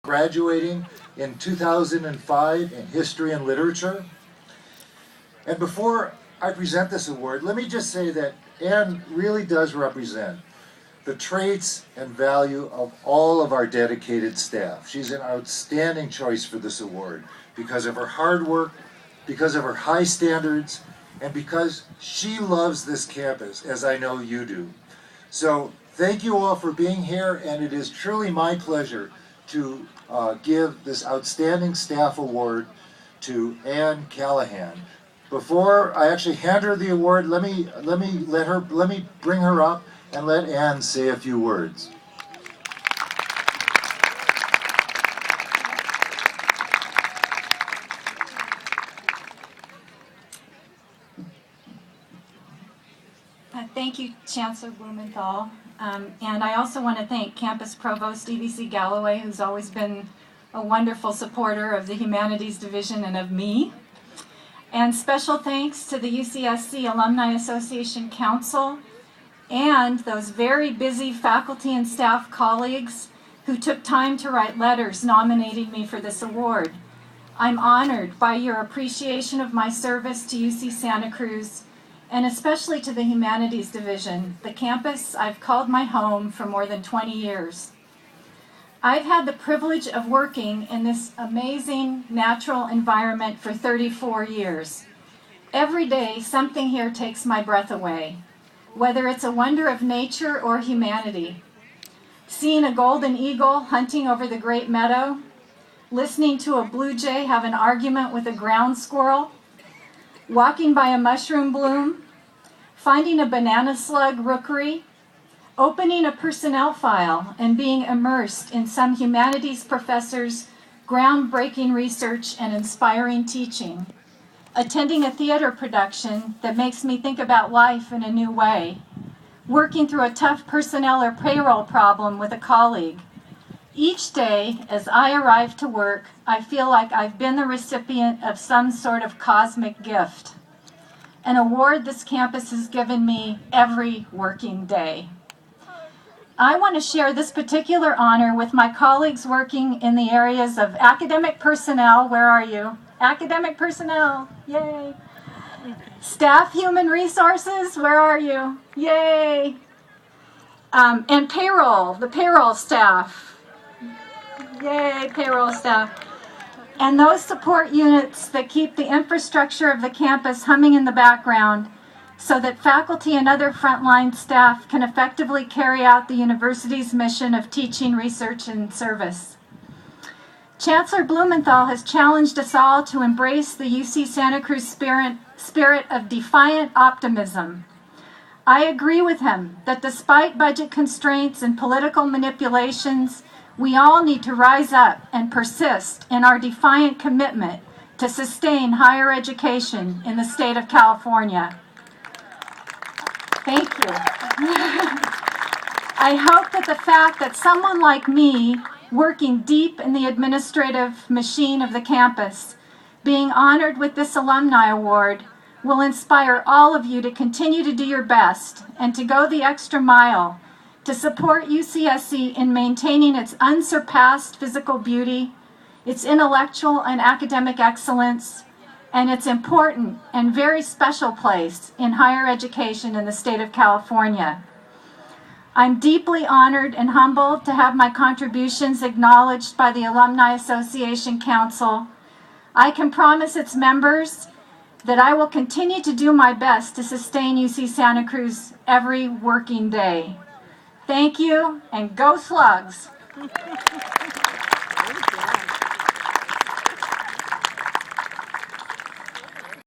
graduating in 2005 in History and Literature. And before I present this award, let me just say that Anne really does represent the traits and value of all of our dedicated staff. She's an outstanding choice for this award because of her hard work, because of her high standards, and because she loves this campus, as I know you do. So thank you all for being here, and it is truly my pleasure to give this outstanding staff award to Anne Callahan. Before I actually hand her the award, let me bring her up and let Anne say a few words. Thank you, Chancellor Blumenthal. And I also want to thank Campus Provost E.V.C. Galloway, who's always been a wonderful supporter of the Humanities Division and of me. And special thanks to the UCSC Alumni Association Council and those very busy faculty and staff colleagues who took time to write letters nominating me for this award. I'm honored by your appreciation of my service to UC Santa Cruz, and especially to the Humanities Division, the campus I've called my home for more than 20 years. I've had the privilege of working in this amazing natural environment for 34 years. Every day, something here takes my breath away, whether it's a wonder of nature or humanity. Seeing a golden eagle hunting over the great meadow, listening to a blue jay have an argument with a ground squirrel, walking by a mushroom bloom, finding a banana slug rookery, opening a personnel file and being immersed in some humanities professor's groundbreaking research and inspiring teaching, attending a theater production that makes me think about life in a new way, working through a tough personnel or payroll problem with a colleague. Each day, as I arrive to work, I feel like I've been the recipient of some sort of cosmic gift, an award this campus has given me every working day. I want to share this particular honor with my colleagues working in the areas of academic personnel. Where are you? Academic personnel, yay. Staff human resources, where are you? Yay. And payroll, the payroll staff. Yay, payroll staff. And those support units that keep the infrastructure of the campus humming in the background so that faculty and other frontline staff can effectively carry out the university's mission of teaching, research, and service. Chancellor Blumenthal has challenged us all to embrace the UC Santa Cruz spirit of defiant optimism. I agree with him that despite budget constraints and political manipulations, we all need to rise up and persist in our defiant commitment to sustain higher education in the state of California. Thank you. I hope that the fact that someone like me, working deep in the administrative machine of the campus, being honored with this alumni award, will inspire all of you to continue to do your best and to go the extra mile to support UCSC in maintaining its unsurpassed physical beauty, its intellectual and academic excellence, and its important and very special place in higher education in the state of California. I'm deeply honored and humbled to have my contributions acknowledged by the Alumni Association Council. I can promise its members that I will continue to do my best to sustain UC Santa Cruz every working day. Thank you, and go Slugs!